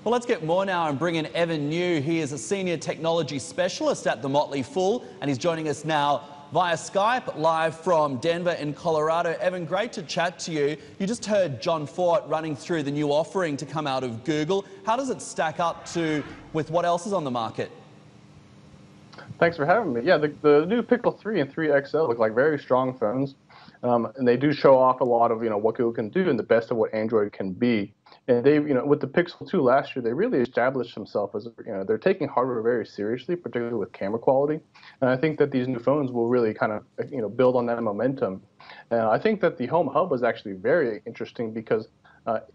Well, let's get more now and bring in Evan New. He is a senior technology specialist at the Motley Fool, and he's joining us now via Skype, live from Denver in Colorado. Evan, great to chat to you. You just heard John Fort running through the new offering to come out of Google. How does it stack up with what else is on the market? Thanks for having me. Yeah, the new Pixel 3 and 3 XL look like very strong phones, and they do show off a lot of what Google can do and the best of what Android can be. And they, with the Pixel 2 last year, they really established themselves as they're taking hardware very seriously, particularly with camera quality. And I think that these new phones will really kind of build on that momentum. And I think that the Home Hub was actually very interesting because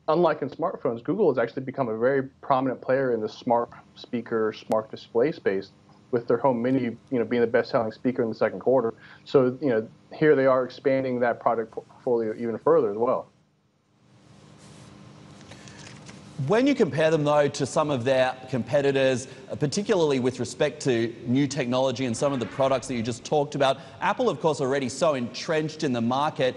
unlike in smartphones, Google has actually become a very prominent player in the smart speaker, smart display space, with their Home Mini, being the best-selling speaker in the second quarter. So, here they are expanding that product portfolio even further as well. When you compare them, though, to some of their competitors, particularly with respect to new technology and some of the products that you just talked about, Apple, of course, already so entrenched in the market.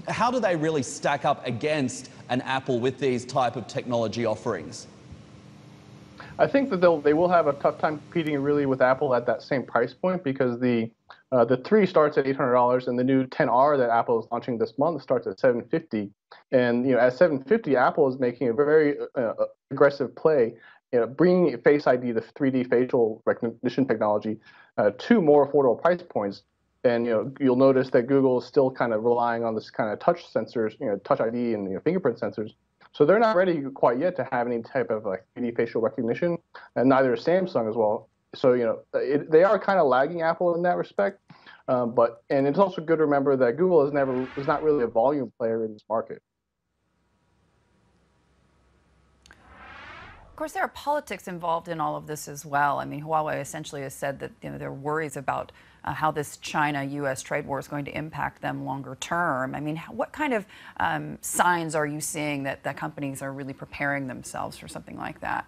How do they really stack up against an Apple with these type of technology offerings? I think that they will have a tough time competing really with Apple at that same price point because the 3 starts at $800 and the new 10R that Apple is launching this month starts at $750. And at $750, Apple is making a very aggressive play, bringing Face ID, the 3D facial recognition technology, to more affordable price points. And you'll notice that Google is still kind of relying on this kind of touch sensors, Touch ID and fingerprint sensors. So they're not ready quite yet to have any type of 3D facial recognition, and neither is Samsung as well. So they are kind of lagging Apple in that respect. And it's also good to remember that Google is not really a volume player in this market. Of course, there are politics involved in all of this as well. I mean, Huawei essentially has said that there are worries about how this China-U.S. trade war is going to impact them longer term. I mean, what kind of signs are you seeing that companies are really preparing themselves for something like that?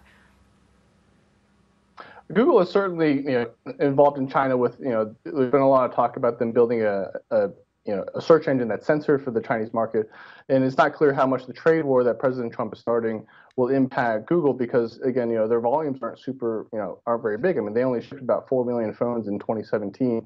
Google is certainly involved in China with there's been a lot of talk about them building a search engine that's censored for the Chinese market, and it's not clear how much the trade war that President Trump is starting will impact Google because again their volumes aren't very big. I mean, they only shipped about 4 million phones in 2017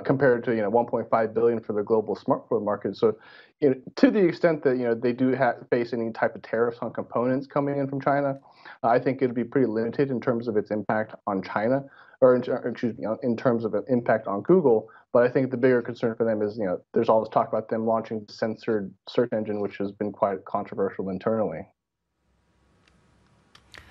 compared to 1.5 billion for the global smartphone market. So to the extent that they do face any type of tariffs on components coming in from China, I think it'd be pretty limited in terms of its impact on China, or in terms of an impact on Google. But I think the bigger concern for them is, there's all this talk about them launching the censored search engine, which has been quite controversial internally.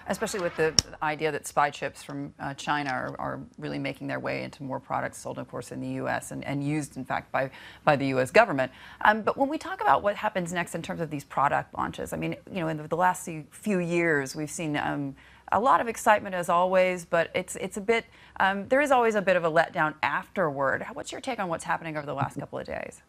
Especially with the idea that spy chips from China are really making their way into more products sold, of course, in the U.S. and used, in fact, by the U.S. government. But when we talk about what happens next in terms of these product launches, I mean, in the last few years, we've seen a lot of excitement as always, but it's a bit, there is always a bit of a letdown afterward. What's your take on what's happening over the last couple of days?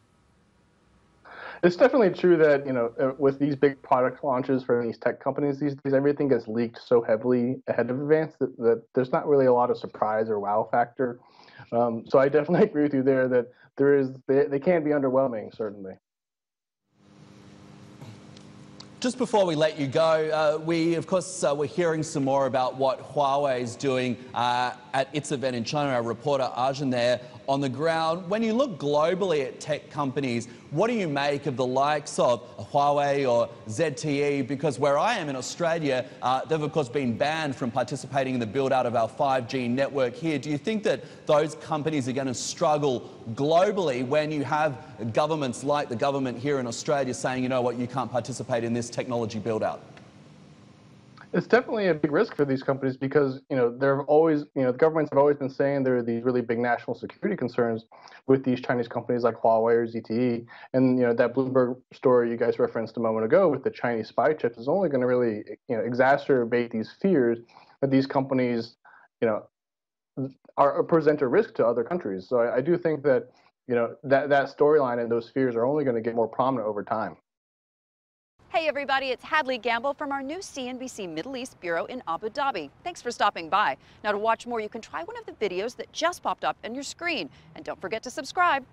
It's definitely true that, with these big product launches for these tech companies these days, everything gets leaked so heavily ahead of events that there's not really a lot of surprise or wow factor. So I definitely agree with you there that they can be underwhelming, certainly. Just before we let you go, we, of course, we're hearing some more about what Huawei is doing at its event in China. Our reporter Arjun there on the ground. When you look globally at tech companies, what do you make of the likes of Huawei or ZTE? Because where I am in Australia, they've of course been banned from participating in the build out of our 5G network here. Do you think that those companies are going to struggle globally when you have governments like the government here in Australia saying, you know what, you can't participate in this technology build out? It's definitely a big risk for these companies because, the governments have always been saying there are these really big national security concerns with these Chinese companies like Huawei or ZTE. And, that Bloomberg story you guys referenced a moment ago with the Chinese spy chips is only going to really, exacerbate these fears that these companies, present a risk to other countries. So I do think that, that storyline and those fears are only going to get more prominent over time. Hey everybody, it's Hadley Gamble from our new CNBC Middle East Bureau in Abu Dhabi. Thanks for stopping by. Now to watch more, you can try one of the videos that just popped up on your screen. And don't forget to subscribe.